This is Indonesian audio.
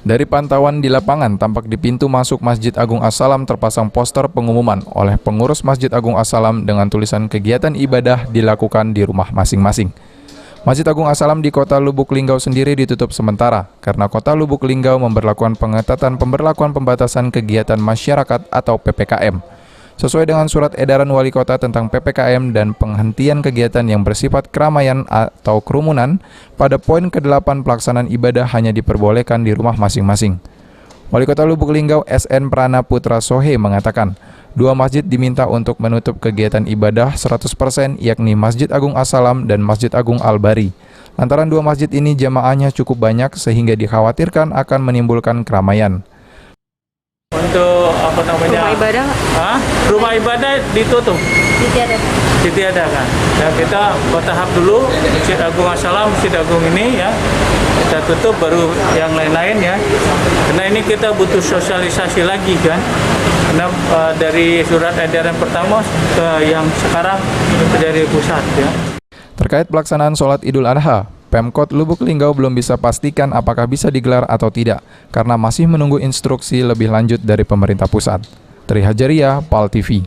Dari pantauan di lapangan, tampak di pintu masuk Masjid Agung As-Salam terpasang poster pengumuman oleh pengurus Masjid Agung As-Salam dengan tulisan kegiatan ibadah dilakukan di rumah masing-masing. Masjid Agung As-Salam di Kota Lubuk Linggau sendiri ditutup sementara karena Kota Lubuk Linggau memberlakukan pengetatan pemberlakuan pembatasan kegiatan masyarakat atau PPKM. Sesuai dengan surat edaran Wali Kota tentang PPKM dan penghentian kegiatan yang bersifat keramaian atau kerumunan, pada poin ke-8 pelaksanaan ibadah hanya diperbolehkan di rumah masing-masing. Wali Kota Lubuk Linggau SN Prana Putra Sohe mengatakan, dua masjid diminta untuk menutup kegiatan ibadah 100%, yakni Masjid Agung As-Salam dan Masjid Agung Al-Bari. Lantaran dua masjid ini jamaahnya cukup banyak sehingga dikhawatirkan akan menimbulkan keramaian. Untuk rumah ibadah? Rumah ibadah ditutup. Ditiadakan. Ya, kita bertahap dulu Masjid Agung As-Salam, Masjid Agung ini ya. Kita tutup baru yang lain-lain ya. Karena ini kita butuh sosialisasi lagi kan. Karena dari surat edaran pertama ke yang sekarang dari pusat ya. Terkait pelaksanaan sholat Idul Adha, Pemkot Lubuk Linggau belum bisa pastikan apakah bisa digelar atau tidak, karena masih menunggu instruksi lebih lanjut dari pemerintah pusat. Tri Hajaria, PAL TV.